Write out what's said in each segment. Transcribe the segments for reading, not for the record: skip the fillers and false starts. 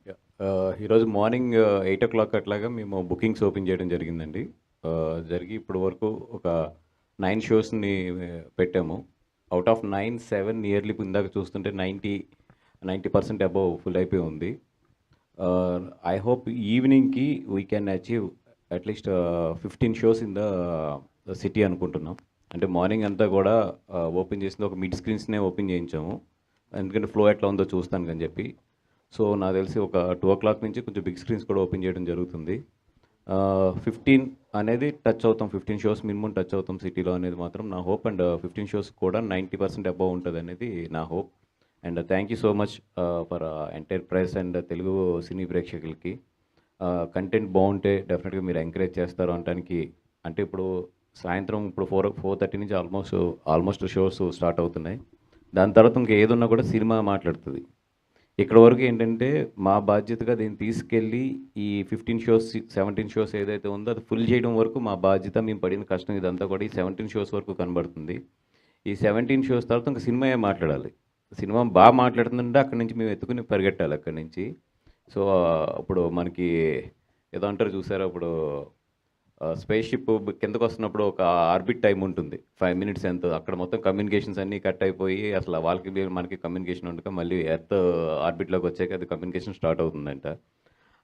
Yeah! ఈరోజు morning 8:00 అట్లాగా మేము బుకింగ్స్ ఓపెన్ చేయడం జరిగిందండి. జరిగి ఇప్పటి వరకు ఒక 9 షోస్‌ని పెట్టాము. ఔట్ ఆఫ్ 9, 7 నియర్లీ ఇందాక చూస్తుంటే 90% అబోవ్ ఫుల్ అయిపోయి ఉంది. ఐ హోప్ ఈవినింగ్‌కి we can achieve at least 15 shows in the city అనుకుంటున్నాం. అంటే మార్నింగ్ అంతా కూడా ఓపెన్ చేసింది ఒక మిడ్ స్క్రీన్స్‌నే ఓపెన్ చేయించాము. ఎందుకంటే ఫ్లో ఎట్లా ఉందో చూస్తానికని చెప్పి. సో నాకు తెలిసి ఒక 2:00 నుంచి కొంచెం బిగ్ స్క్రీన్స్ కూడా ఓపెన్ చేయడం జరుగుతుంది. 15 అనేది టచ్ అవుతాం. 15 షోస్ మినిమమ్ టచ్ అవుతాం సిటీలో అనేది మాత్రం నా హోప్. అండ్ 15 షోస్ కూడా 90% అబోవ్ ఉంటదనేది నా hope. And thank you so much for entire press and Telugu cine ప్రేక్షకులకి. కంటెంట్ బాగుంటే డెఫినెట్‌గా మీరు ఎంకరేజ్ చేస్తారు అనటానికి. అంటే ఇప్పుడు సాయంత్రం ఇప్పుడు 4:30 నుంచి ఆల్మోస్ట్ షోస్ స్టార్ట్ అవుతున్నాయి. దాని తర్వాత ఇంక ఏదున్నా కూడా సినిమా మాట్లాడుతది. ఇక్కడ వరకు ఏంటంటే, మా బాధ్యతగా దీన్ని తీసుకెళ్ళి ఈ 15 షోస్, 17 షోస్ ఏదైతే ఉందో అది ఫుల్ చేయడం వరకు మా బాధ్యత. మేము పడిన కష్టం ఇదంతా కూడా ఈ 17 షోస్ వరకు కనబడుతుంది. ఈ 17 షోస్ తర్వాత ఇంక సినిమాయే మాట్లాడాలి. సినిమా మాట్లాడుతుందంటే అక్కడి నుంచి మేము ఎత్తుకుని పరిగెట్టాలి అక్కడి నుంచి. సో, ఇప్పుడు మనకి ఏదో అంటారు చూసారా ఇప్పుడు స్పేస్ షిప్ కిందకొస్తున్నప్పుడు ఒక ఆర్బిట్ టైమ్ ఉంటుంది. 5 మినిట్స్ ఎంతో. అక్కడ మొత్తం కమ్యూనికేషన్స్ అన్నీ కట్ అయిపోయి అసల వాళ్ళకి మనకి కమ్యూనికేషన్ ఉండక మళ్ళీ ఎర్త్ ఆర్బిట్‌లోకి వచ్చాక అది కమ్యూనికేషన్ స్టార్ట్ అవుతుందంట.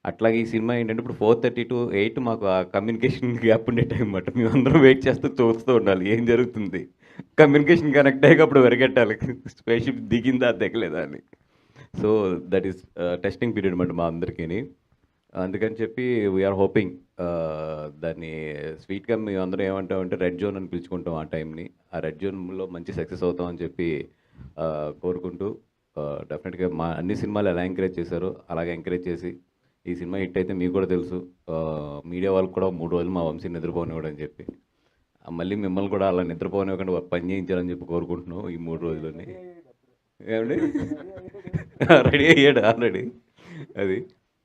అట్లాగే ఈ సినిమా ఏంటంటే ఇప్పుడు 4:30-8 మాకు ఆ కమ్యూనికేషన్ గ్యాప్ ఉండే టైం మాట. మేమందరం వెయిట్ చేస్తూ చూస్తూ ఉండాలి. ఏం జరుగుతుంది? కమ్యూనికేషన్ కనెక్ట్ అయ్యాక అప్పుడు పరిగెట్టాలి. Space ship దిగిందా? దిగలేదా అని. So, that is testing period మాట మా అందరికిని. అందుకని చెప్పి వీఆర్ హోపింగ్ దాన్ని స్వీట్‌గా మేమందరం ఏమంటామంటే రెడ్ జోన్ అని పిలుచుకుంటాం ఆ టైంని. ఆ రెడ్ జోన్‌లో మంచి సక్సెస్ అవుతామని చెప్పి కోరుకుంటూ డెఫినెట్‌గా మా అన్ని సినిమాలు ఎలా ఎంకరేజ్ చేశారో అలాగే ఎంకరేజ్ చేసి ఈ సినిమా హిట్ అయితే మీకు కూడా తెలుసు. మీడియా వాళ్ళకి కూడా 3 రోజులు మా వంశీని నిద్రపోనివ్వడని చెప్పి. మళ్ళీ మిమ్మల్ని కూడా అలా నిద్రపోనివ్వకుండా పని చేయించాలని చెప్పి కోరుకుంటున్నాం ఈ 3 రోజులని. ఏవండీ? రెడీ అయ్యాడు ఆల్రెడీ. అది.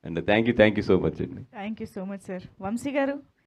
And thank you so much అండి. Thank you so much sir. Vamsi గారు?